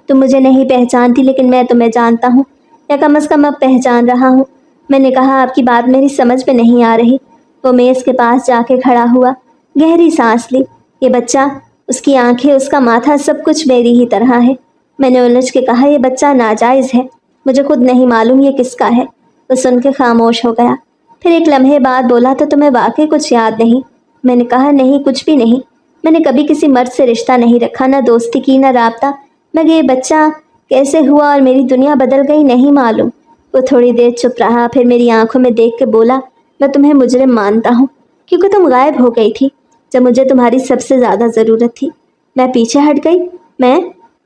تم مجھے نہیں پہچانتی لیکن میں تمہیں جانتا ہوں، یا کم از کم اب پہچان رہا ہوں۔ میں نے کہا، آپ کی بات میری سمجھ میں نہیں آ رہی۔ وہ میز کے پاس جا کے کھڑا ہوا، گہری سانس لی۔ یہ بچہ، اس کی آنکھیں، اس کا ماتھا، سب کچھ میری ہی طرح ہے۔ میں نے الجھ کے کہا، یہ بچہ ناجائز ہے، مجھے خود نہیں معلوم یہ کس کا ہے۔ وہ سن کے خاموش ہو گیا، پھر ایک لمحے بعد بولا، تو تمہیں واقعی کچھ یاد نہیں؟ میں نے کہا، نہیں، کچھ بھی نہیں۔ میں نے کبھی کسی مرد سے رشتہ نہیں رکھا، نہ دوستی کی، نہ رابطہ، مگر یہ بچہ کیسے ہوا اور میری دنیا بدل گئی نہیں معلوم۔ وہ تھوڑی دیر چپ رہا، پھر میری آنکھوں میں دیکھ کے بولا، میں تمہیں مجرم مانتا ہوں، کیونکہ تم غائب ہو گئی تھی جب مجھے تمہاری سب سے زیادہ ضرورت تھی۔ میں پیچھے ہٹ گئی۔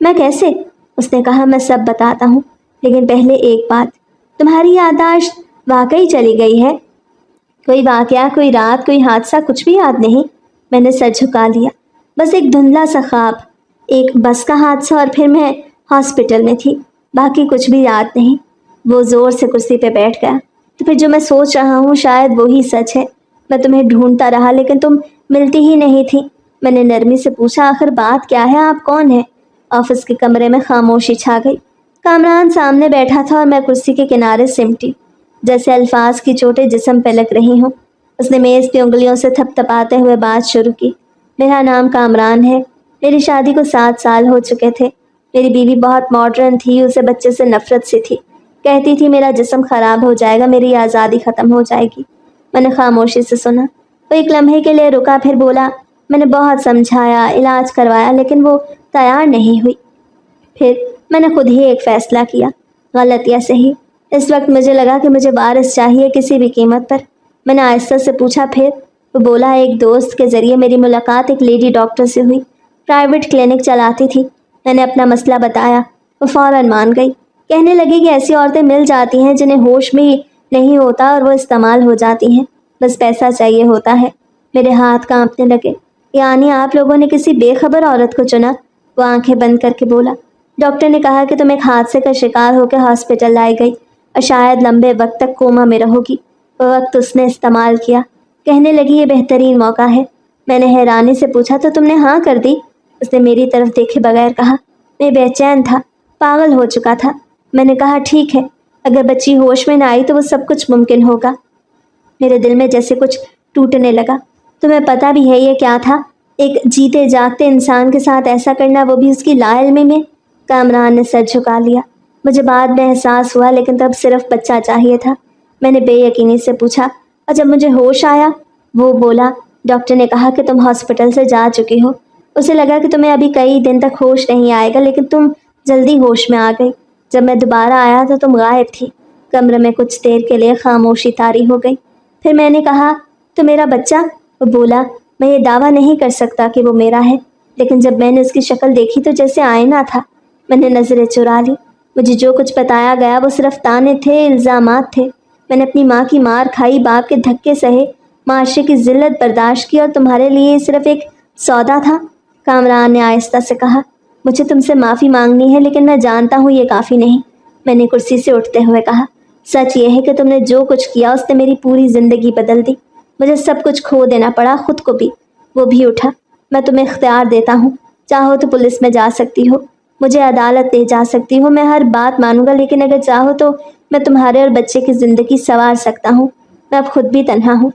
میں کیسے؟ اس نے کہا، میں سب بتاتا ہوں، لیکن پہلے ایک بات، تمہاری یادداشت واقعی چلی گئی ہے؟ کوئی واقعہ، کوئی رات، کوئی حادثہ، کچھ بھی یاد نہیں؟ میں نے سر جھکا لیا۔ بس ایک دھندلا سا خواب، ایک بس کا حادثہ، اور پھر میں ہاسپٹل میں تھی، باقی کچھ بھی یاد نہیں۔ وہ زور سے کرسی پہ بیٹھ گیا۔ تو پھر جو میں سوچ رہا ہوں شاید وہی سچ ہے۔ میں تمہیں ڈھونڈتا رہا لیکن تم ملتی ہی نہیں تھی۔ میں نے نرمی سے پوچھا، آخر بات کیا ہے؟ آپ کون ہیں؟ آفس کے کمرے میں خاموشی چھا گئی۔ کامران سامنے بیٹھا تھا اور میں کرسی کے کنارے سمٹی، جیسے الفاظ کی چوٹیں جسم پہ لگ رہی ہوں۔ اس نے میز پہ انگلیوں سے تھپ تھپاتے ہوئے بات شروع کی۔ میرا نام کامران ہے، میری شادی کو 7 سال ہو چکے تھے۔ میری بیوی بہت ماڈرن تھی، اسے بچے سے نفرت سی تھی، کہتی تھی میرا جسم خراب ہو جائے گا، میری آزادی ختم ہو جائے گی۔ میں نے خاموشی سے سنا۔ وہ ایک لمحے کے لیے رکا، پھر بولا، میں نے بہت سمجھایا، علاج کروایا، لیکن وہ تیار نہیں ہوئی۔ پھر میں نے خود ہی ایک فیصلہ کیا، غلط یا صحیح۔ اس وقت مجھے لگا کہ مجھے وارث چاہیے کسی بھی قیمت پر۔ میں نے آہستہ سے پوچھا، پھر؟ وہ بولا، ایک دوست کے ذریعے میری ملاقات ایک لیڈی ڈاکٹر سے ہوئی، پرائیویٹ کلینک چلاتی تھی۔ میں نے اپنا مسئلہ بتایا، وہ فوراً مان گئی۔ کہنے لگی کہ ایسی عورتیں مل جاتی ہیں جنہیں ہوش میں ہی نہیں ہوتا اور وہ استعمال ہو جاتی ہیں، بس پیسہ چاہیے ہوتا ہے۔ میرے ہاتھ کانپنے لگے۔ یعنی آپ لوگوں نے کسی بے خبر عورت کو چنا؟ وہ آنکھیں بند کر کے بولا، ڈاکٹر نے کہا کہ تم ایک حادثے کا شکار ہو کے ہاسپٹل لائی گئی اور شاید لمبے وقت تک کوما میں رہو گی۔ وہ وقت اس نے استعمال کیا۔ کہنے لگی، یہ بہترین موقع ہے۔ میں نے حیرانی سے پوچھا، تو تم نے ہاں کر دی؟ اس نے میری طرف دیکھے بغیر کہا، میں بے چین تھا، پاگل ہو چکا تھا۔ میں نے کہا، ٹھیک ہے، اگر بچی ہوش میں نہ آئی تو وہ سب کچھ ممکن ہوگا۔ میرے دل میں جیسے کچھ ٹوٹنے لگا۔ تمہیں پتہ بھی ہے یہ کیا تھا؟ ایک جیتے جاگتے انسان کے ساتھ ایسا کرنا، وہ بھی اس کی لا علمی میں۔ کامران نے سر جھکا لیا۔ مجھے بعد میں احساس ہوا، لیکن تب صرف بچہ چاہیے تھا۔ میں نے بے یقینی سے پوچھا، اور جب مجھے ہوش آیا؟ وہ بولا، ڈاکٹر نے کہا کہ تم ہاسپٹل سے جا چکی ہو، اسے لگا کہ تمہیں ابھی کئی دن تک ہوش نہیں آئے گا، لیکن تم جلدی ہوش میں آ گئی۔ جب میں دوبارہ آیا تو تم غائب تھی۔ کمرے میں کچھ دیر کے لیے خاموشی طاری ہو گئی۔ پھر میں نے کہا، تو میرا بچہ؟ وہ بولا، میں یہ دعویٰ نہیں کر سکتا کہ وہ میرا ہے، لیکن جب میں نے اس کی شکل دیکھی تو جیسے آئینہ تھا۔ میں نے نظریں چرا لی۔ مجھے جو کچھ بتایا گیا وہ صرف طعنے تھے، الزامات تھے۔ میں نے اپنی ماں کی مار کھائی، باپ کے دھکے سہے، معاشرے کی ذلت برداشت کی، اور تمہارے لیے یہ صرف ایک سودا تھا۔ کامران نے آہستہ سے کہا، مجھے تم سے معافی مانگنی ہے، لیکن میں جانتا ہوں یہ کافی نہیں۔ میں نے کرسی سے اٹھتے ہوئے کہا، سچ یہ ہے کہ تم نے جو کچھ کیا اس نے میری پوری زندگی بدل دی۔ مجھے سب کچھ کھو دینا پڑا، خود کو بھی۔ وہ بھی اٹھا۔ میں تمہیں اختیار دیتا ہوں، چاہو تو پولیس میں جا سکتی ہو، مجھے عدالت لے جا سکتی ہو، میں ہر بات مانوں گا، لیکن اگر چاہو تو میں تمہارے اور بچے کی زندگی سنوار سکتا ہوں۔ میں اب خود بھی تنہا ہوں۔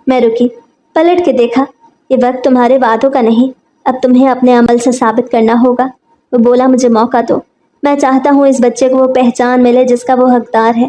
میں رکی، پلٹ کے دیکھا۔ یہ وقت تمہارے وعدوں کا نہیں، اب تمہیں اپنے عمل سے ثابت کرنا ہوگا۔ وہ بولا مجھے موقع دو، میں چاہتا ہوں اس بچے کو وہ پہچان ملے جس کا وہ حقدار ہے۔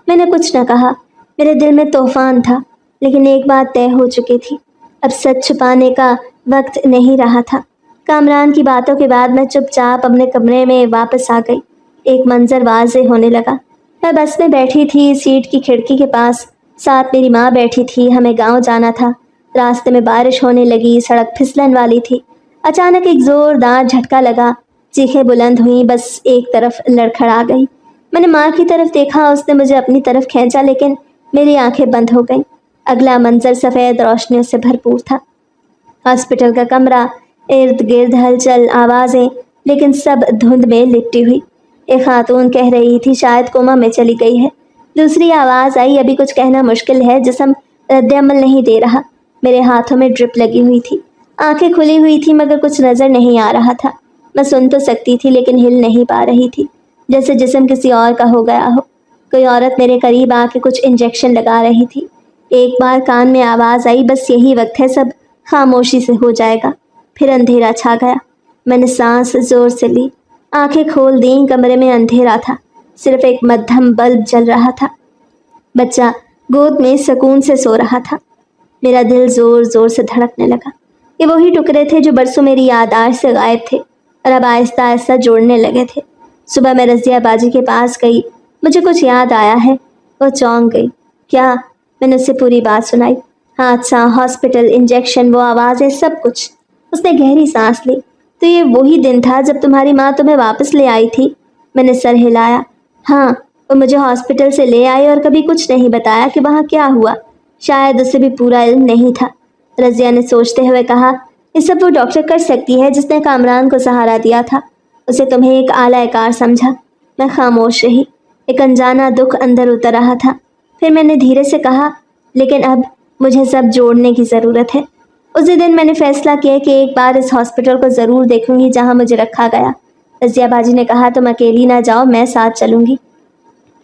میں نے کچھ نہ کہا، میرے دل میں طوفان تھا، لیکن ایک بات طے ہو چکی تھی، اب سچ چھپانے کا وقت نہیں رہا تھا۔ کامران کی باتوں کے بعد میں چپ چاپ اپنے کمرے میں واپس آ گئی۔ ایک منظر واضح ہونے لگا۔ میں بس میں بیٹھی تھی، سیٹ کی کھڑکی کے پاس، ساتھ میری ماں بیٹھی تھی۔ ہمیں گاؤں جانا تھا۔ راستے میں بارش ہونے لگی، سڑک پھسلن والی تھی۔ اچانک ایک زوردار جھٹکا لگا، چیخیں بلند ہوئیں، بس ایک طرف لڑکھڑا گئی۔ میں نے ماں کی طرف دیکھا، اس نے مجھے اپنی طرف کھینچا، لیکن میری آنکھیں بند ہو گئیں۔ اگلا منظر سفید روشنیوں سے بھرپور تھا۔ ہاسپٹل کا کمرہ، ارد گرد ہلچل، آوازیں، لیکن سب دھند میں لپٹی ہوئی۔ ایک خاتون کہہ رہی تھی شاید کوما میں چلی گئی ہے۔ دوسری آواز آئی ابھی کچھ کہنا مشکل ہے، جسم رد عمل نہیں دے رہا۔ میرے ہاتھوں میں ڈرپ لگی ہوئی تھی، آنکھیں کھلی ہوئی تھی مگر کچھ نظر نہیں آ رہا تھا۔ میں سن تو سکتی تھی لیکن ہل نہیں پا رہی تھی، جیسے جسم کسی اور کا ہو گیا ہو۔ کوئی عورت میرے قریب آ کے کچھ انجیکشن لگا رہی تھی۔ ایک بار کان میں آواز آئی، بس یہی وقت ہے، سب خاموشی سے ہو جائے گا۔ پھر اندھیرا چھا گیا۔ میں نے سانس زور سے لی، آنکھیں کھول دیں۔ کمرے میں اندھیرا تھا، صرف ایک مدھم بلب جل رہا تھا۔ بچہ گود میں سکون سے سو رہا تھا۔ میرا دل زور زور سے دھڑکنے لگا۔ یہ وہی ٹکڑے تھے جو برسوں میری یادداشت سے غائب تھے اور اب آہستہ آہستہ جوڑنے لگے تھے۔ صبح میں رضیہ باجی کے پاس گئی، مجھے کچھ یاد آیا ہے۔ وہ چونک گئی۔ کیا؟ میں نے اسے پوری بات سنائی، حادثہ، ہاسپٹل، انجیکشن، وہ آوازیں، سب کچھ۔ اس نے گہری سانس لی۔ تو یہ وہی دن تھا جب تمہاری ماں تمہیں واپس لے آئی تھی؟ میں نے سر ہلایا۔ ہاں، وہ مجھے ہاسپٹل سے لے آئی اور کبھی کچھ نہیں بتایا کہ وہاں کیا ہوا۔ شاید اسے بھی پورا علم نہیں تھا۔ رضیہ نے سوچتے ہوئے کہا، یہ سب وہ ڈاکٹر کر سکتی ہے جس نے کامران کو سہارا دیا تھا۔ اسے تمہیں ایک اعلیٰ کار سمجھا۔ میں خاموش رہی، ایک انجانا دکھ اندر اتر رہا تھا۔ پھر میں نے دھیرے سے کہا، لیکن اب مجھے سب جوڑنے کی ضرورت ہے۔ اسی دن میں نے فیصلہ کیا کہ ایک بار اس ہاسپٹل کو ضرور دیکھوں گی جہاں مجھے رکھا گیا۔ رضیہ باجی نے کہا، تم اکیلی نہ جاؤ، میں ساتھ چلوں گی۔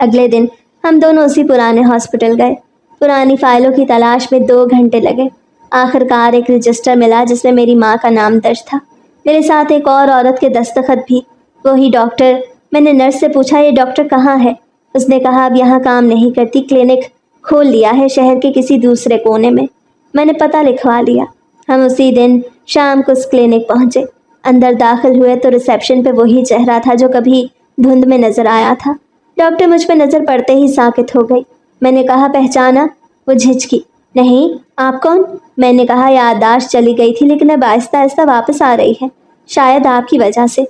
اگلے دن ہم دونوں اسی پرانے ہاسپٹل گئے۔ پرانی فائلوں کی تلاش میں 2 گھنٹے لگے۔ آخر کار ایک رجسٹر ملا جس میں میری ماں کا نام درج تھا، میرے ساتھ ایک اور عورت کے دستخط بھی، وہی ڈاکٹر۔ میں نے نرس سے پوچھا، یہ ڈاکٹر کہاں ہے؟ اس نے کہا، اب یہاں کام نہیں کرتی، کلینک کھول لیا ہے شہر کے کسی دوسرے کونے میں۔ میں نے پتہ لکھوا لیا۔ ہم اسی دن شام کو اس کلینک پہنچے۔ اندر داخل ہوئے تو ریسیپشن پہ وہی چہرہ تھا جو کبھی دھند میں نظر آیا تھا۔ ڈاکٹر مجھ پہ نظر پڑتے ہی ساکت ہو گئی۔ میں نے کہا، پہچانا؟ وہ جھجکی۔ نہیں، آپ کون؟ میں نے کہا، یادداشت چلی گئی تھی لیکن اب آہستہ آہستہ واپس آ رہی ہے، شاید آپ کی وجہ سے۔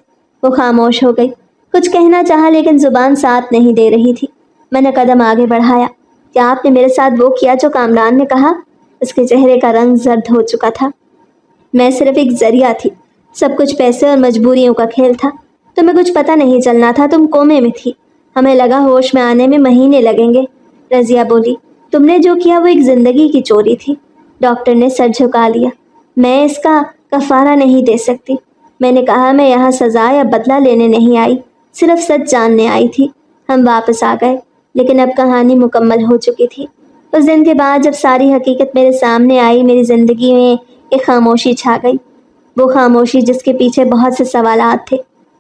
وہ خاموش ہو گئی۔ کچھ کہنا چاہا لیکن زبان ساتھ نہیں دے رہی تھی۔ میں نے قدم آگے بڑھایا۔ کیا آپ نے میرے ساتھ وہ کیا جو کامران نے کہا؟ اس کے چہرے کا رنگ زرد ہو چکا تھا۔ میں صرف ایک ذریعہ تھی، سب کچھ پیسے اور مجبوریوں کا کھیل تھا۔ تمہیں کچھ پتہ نہیں چلنا تھا، تم کومے میں تھی، ہمیں لگا ہوش میں آنے میں مہینے لگیں گے۔ رضیہ بولی، تم نے جو کیا وہ ایک زندگی کی چوری تھی۔ ڈاکٹر نے سر جھکا لیا۔ میں اس کا کفارہ نہیں دے سکتی۔ میں نے کہا، میں یہاں سزا یا بدلہ لینے نہیں آئی، صرف سچ جاننے آئی تھی۔ ہم واپس آ گئے، لیکن اب کہانی مکمل ہو چکی تھی۔ اس دن کے بعد جب ساری حقیقت میرے سامنے آئی، میری زندگی میں ایک خاموشی چھا گئی۔ وہ خاموشی جس کے پیچھے بہت سے سوالات تھے،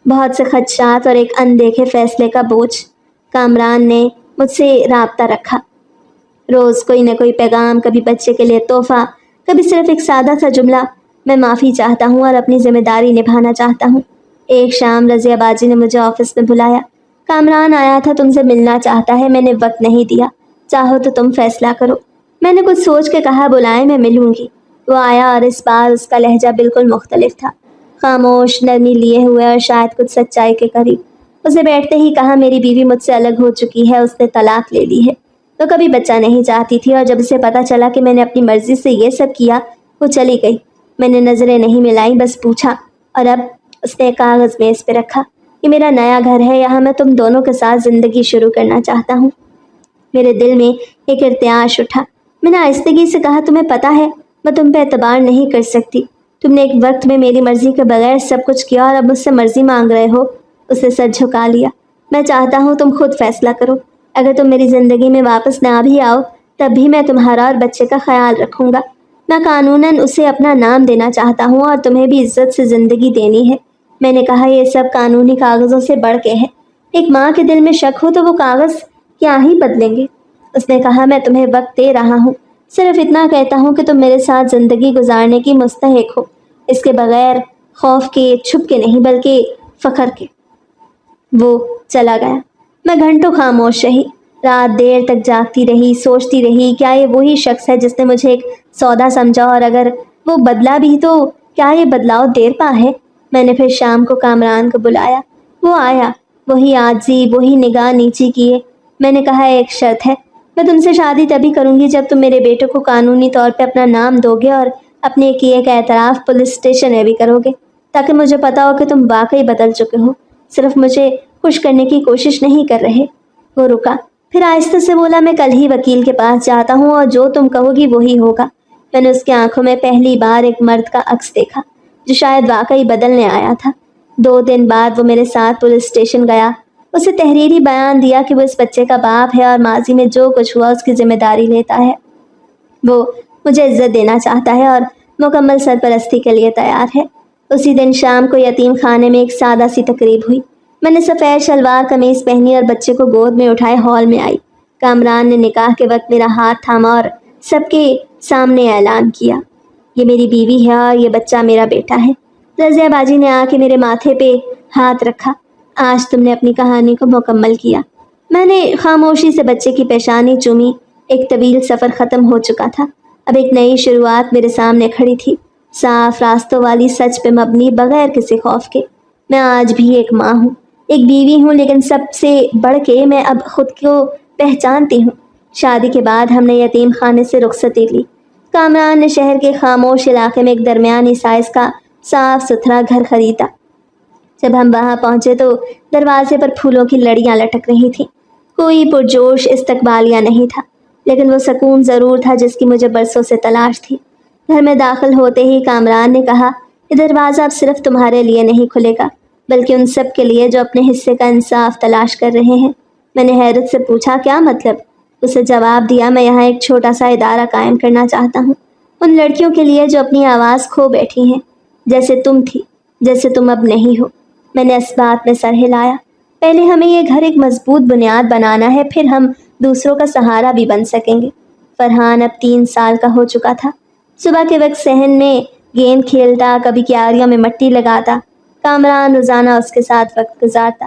بہت سے خدشات اور ایک اندیکھے فیصلے کا بوجھ۔ کامران نے مجھ سے رابطہ رکھا، روز کوئی نہ کوئی پیغام، کبھی بچے کے لیے تحفہ، کبھی صرف ایک سادہ سا جملہ، میں معافی چاہتا ہوں اور اپنی ذمہ داری نبھانا چاہتا ہوں۔ ایک شام رضیہ باجی نے مجھے آفس میں بلایا۔ کامران آیا تھا، تم سے ملنا چاہتا ہے۔ میں نے وقت نہیں دیا، چاہو تو تم فیصلہ کرو۔ میں نے کچھ سوچ کے کہا، بلائیں، میں ملوں گی۔ وہ آیا اور اس بار اس کا لہجہ بالکل مختلف تھا، خاموش، نرمی لیے ہوئے اور شاید کچھ سچائی کے قریب۔ اسے بیٹھتے ہی کہا، میری بیوی مجھ سے الگ ہو چکی ہے، اس نے طلاق لے لی ہے، تو کبھی بچہ نہیں چاہتی تھی، اور جب اسے پتہ چلا کہ میں نے اپنی مرضی سے یہ سب کیا، وہ چلی گئی۔ میں نے نظریں نہیں ملائیں، بس پوچھا، اور اب؟ اس نے کاغذ میز پہ رکھا، یہ میرا نیا گھر ہے، یہاں میں تم دونوں کے ساتھ زندگی شروع کرنا چاہتا ہوں۔ میرے دل میں ایک ارتعاش اٹھا۔ میں نے آہستگی سے کہا، تمہیں پتہ ہے میں تم پہ اعتبار نہیں کر سکتی، تم نے ایک وقت میں میری مرضی کے بغیر سب کچھ کیا اور اب مجھ سے مرضی مانگ رہے ہو۔ اس نے سر جھکا لیا۔ میں چاہتا ہوں تم خود فیصلہ کرو، اگر تم میری زندگی میں واپس نہ بھی آؤ تب بھی میں تمہارا اور بچے کا خیال رکھوں گا۔ میں قانوناً اسے اپنا نام دینا چاہتا ہوں اور تمہیں بھی عزت سے زندگی دینی ہے۔ میں نے کہا یہ سب قانونی کاغذوں سے بڑھ کے ہے۔ ایک ماں کے دل میں شک ہو تو وہ کاغذ کیا ہی بدلیں گے۔ اس نے کہا میں تمہیں وقت دے رہا ہوں، صرف اتنا کہتا ہوں کہ تم میرے ساتھ زندگی گزارنے کی مستحق ہو، اس کے بغیر خوف کے، چھپ کے نہیں بلکہ فخر کے۔ وہ چلا گیا۔ میں گھنٹوں خاموش رہی، رات دیر تک جاگتی رہی، سوچتی رہی کیا یہ وہی شخص ہے جس نے مجھے ایک سودا سمجھا، اور اگر وہ بدلا بھی تو کیا یہ بدلاؤ دیر پا ہے۔ میں نے پھر شام کو کامران کو بلایا، وہ آیا، وہی عاجزی، وہی نگاہ نیچی کیے۔ میں نے کہا ایک شرط ہے، میں تم سے شادی تبھی کروں گی جب تم میرے بیٹے کو قانونی طور پہ اپنا نام دو گے اور اپنے کیے کا اعتراف پولیس اسٹیشن میں بھی کرو گے، تاکہ مجھے پتا ہو کہ تم واقعی بدل چکے ہو، صرف مجھے خوش کرنے کی کوشش نہیں کر رہے۔ وہ رکا، پھر آہستہ سے بولا میں کل ہی وکیل کے پاس جاتا ہوں اور جو تم کہو گی وہی ہوگا۔ میں نے اس کی آنکھوں میں پہلی بار ایک مرد کا عکس دیکھا جو شاید واقعی بدلنے آیا تھا۔ 2 دن بعد وہ میرے ساتھ پولیس اسٹیشن گیا، اسے تحریری بیان دیا کہ وہ اس بچے کا باپ ہے اور ماضی میں جو کچھ ہوا اس کی ذمہ داری لیتا ہے۔ وہ مجھے عزت دینا چاہتا ہے اور مکمل سرپرستی کے لیے تیار ہے۔ اسی دن شام کو یتیم خانے میں ایک سادہ سی تقریب ہوئی۔ میں نے سفید شلوار قمیض پہنی اور بچے کو گود میں اٹھائے ہال میں آئی۔ کامران نے نکاح کے وقت میرا ہاتھ تھاما اور سب کے سامنے اعلان کیا، یہ میری بیوی ہے اور یہ بچہ میرا بیٹا ہے۔ رضیہ باجی نے آ کے میرے ماتھے پہ ہاتھ رکھا، آج تم نے اپنی کہانی کو مکمل کیا۔ میں نے خاموشی سے بچے کی پیشانی چومی۔ ایک طویل سفر ختم ہو چکا تھا، اب ایک نئی شروعات میرے سامنے کھڑی تھی، صاف راستوں والی، سچ پہ مبنی، بغیر کسی خوف کے۔ میں آج بھی ایک ماں ہوں، ایک بیوی ہوں، لیکن سب سے بڑھ کے میں اب خود کو پہچانتی ہوں۔ شادی کے بعد ہم نے یتیم خانے سے رخصتی لی۔ کامران نے شہر کے خاموش علاقے میں ایک درمیانی سائز کا صاف ستھرا گھر خریدا۔ جب ہم وہاں پہنچے تو دروازے پر پھولوں کی لڑیاں لٹک رہی تھیں۔ کوئی پرجوش استقبالیہ نہیں تھا، لیکن وہ سکون ضرور تھا جس کی مجھے برسوں سے تلاش تھی۔ گھر میں داخل ہوتے ہی کامران نے کہا، یہ دروازہ اب صرف تمہارے لیے نہیں کھلے گا، بلکہ ان سب کے لیے جو اپنے حصے کا انصاف تلاش کر رہے ہیں۔ میں نے حیرت سے پوچھا کیا مطلب؟ اسے جواب دیا میں یہاں ایک چھوٹا سا ادارہ قائم کرنا چاہتا ہوں، ان لڑکیوں کے لیے جو اپنی آواز کھو بیٹھی ہیں، جیسے تم تھی، جیسے تم اب نہیں ہو۔ میں نے اس بات میں سر ہلایا، پہلے ہمیں یہ گھر ایک مضبوط بنیاد بنانا ہے، پھر ہم دوسروں کا سہارا بھی بن سکیں گے۔ فرحان اب 3 سال کا ہو چکا تھا۔ صبح کے وقت صحن میں گیند کھیلتا، کبھی کیاریوں میں مٹی لگاتا۔ کامران روزانہ اس کے ساتھ وقت گزارتا۔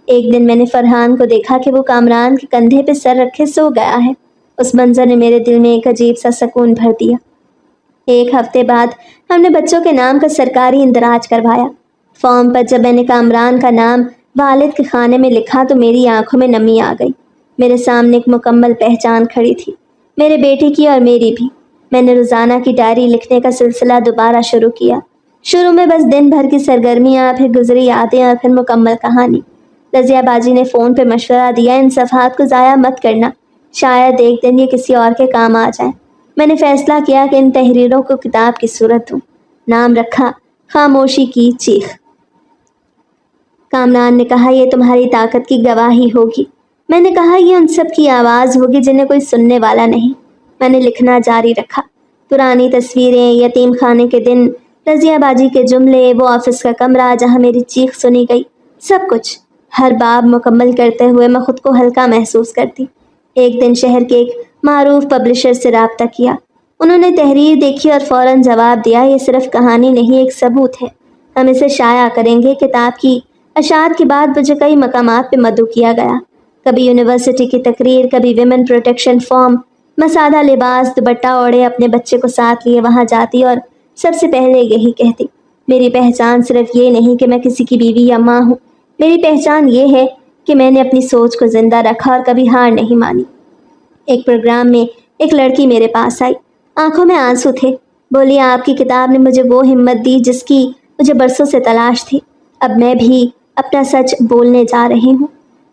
ایک دن میں نے فرحان کو دیکھا کہ وہ کامران کے کندھے پہ سر رکھے سو گیا ہے۔ اس منظر نے میرے دل میں ایک عجیب سا سکون بھر دیا۔ 1 ہفتے بعد ہم نے بچوں کے نام کا سرکاری اندراج کروایا۔ فارم پر جب میں نے کامران کا نام والد کے خانے میں لکھا تو میری آنکھوں میں نمی آ گئی۔ میرے سامنے ایک مکمل پہچان کھڑی تھی، میرے بیٹے کی اور میری بھی۔ میں نے روزانہ کی ڈائری لکھنے کا سلسلہ دوبارہ شروع کیا۔ شروع میں بس دن بھر کی سرگرمیاں، پھر گزری یادیں اور پھر مکمل کہانی۔ رضیہ باجی نے فون پہ مشورہ دیا، ان صفحات کو ضائع مت کرنا، شاید ایک دن یہ کسی اور کے کام آ جائیں۔ میں نے فیصلہ کیا کہ ان تحریروں کو کتاب کی صورت دوں۔ نام رکھا خاموشی کی چیخ۔ کامران نے کہا یہ تمہاری طاقت کی گواہی ہوگی۔ میں نے کہا یہ ان سب کی آواز ہوگی جنہیں کوئی سننے والا نہیں۔ میں نے لکھنا جاری رکھا، پرانی تصویریں، یتیم خانے کے دن، رضیہ باجی کے جملے، وہ آفس کا کمرہ جہاں میری چیخ سنی گئی، سب کچھ۔ ہر باب مکمل کرتے ہوئے میں خود کو ہلکا محسوس کرتی۔ ایک دن شہر کے ایک معروف پبلشر سے رابطہ کیا۔ انہوں نے تحریر دیکھی اور فوراً جواب دیا، یہ صرف کہانی نہیں، ایک ثبوت ہے، ہم اسے شائع کریں گے۔ کتاب کی اشاعت کے بعد مجھے کئی مقامات پہ مدعو کیا گیا، کبھی یونیورسٹی کی تقریر، کبھی ویمن پروٹیکشن فورم۔ میں سادہ لباس، دوپٹہ اوڑھے اپنے بچے کو ساتھ لیے وہاں جاتی اور سب سے پہلے یہی کہتی، میری پہچان صرف یہ نہیں کہ میں کسی کی بیوی یا ماں ہوں، میری پہچان یہ ہے کہ میں نے اپنی سوچ کو زندہ رکھا اور کبھی ہار نہیں مانی۔ ایک پروگرام میں ایک لڑکی میرے پاس آئی، آنکھوں میں آنسو تھے، بولی آپ کی کتاب نے مجھے وہ ہمت دی جس کی مجھے برسوں سے تلاش تھی، اب میں بھی اپنا سچ بولنے جا رہی ہوں۔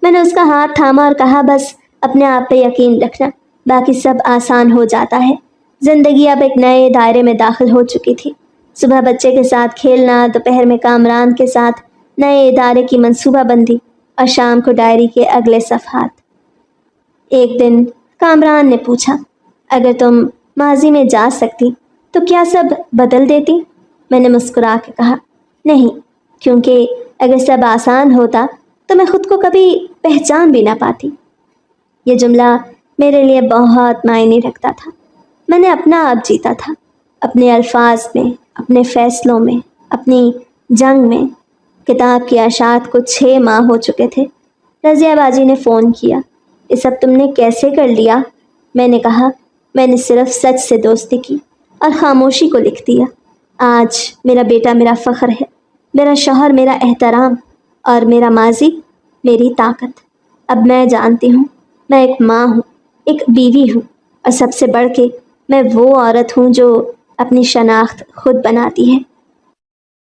میں نے اس کا ہاتھ تھاما اور کہا بس اپنے آپ پہ یقین رکھنا، باقی سب آسان ہو جاتا ہے۔ زندگی اب ایک نئے دائرے میں داخل ہو چکی تھی۔ صبح بچے کے ساتھ کھیلنا، دوپہر میں کامران کے ساتھ نئے ادارے کی منصوبہ بندی، اور شام کو ڈائری کے اگلے صفحات۔ ایک دن کامران نے پوچھا، اگر تم ماضی میں جا سکتی تو کیا سب بدل دیتی؟ میں نے مسکرا کے کہا، نہیں، کیونکہ اگر سب آسان ہوتا تو میں خود کو کبھی پہچان بھی نہ پاتی۔ یہ جملہ میرے لیے بہت معنی رکھتا تھا۔ میں نے اپنا آپ جیتا تھا، اپنے الفاظ میں، اپنے فیصلوں میں، اپنی جنگ میں۔ کتاب کی اشاعت کو 6 ماہ ہو چکے تھے۔ رضیہ باجی نے فون کیا۔ یہ سب تم نے کیسے کر لیا؟ میں نے کہا، میں نے صرف سچ سے دوستی کی اور خاموشی کو لکھ دیا۔ آج میرا بیٹا میرا فخر ہے، میرا شوہر میرا احترام، اور میرا ماضی میری طاقت۔ اب میں جانتی ہوں میں ایک ماں ہوں، ایک بیوی ہوں، اور سب سے بڑھ کے میں وہ عورت ہوں جو اپنی شناخت خود بناتی ہے۔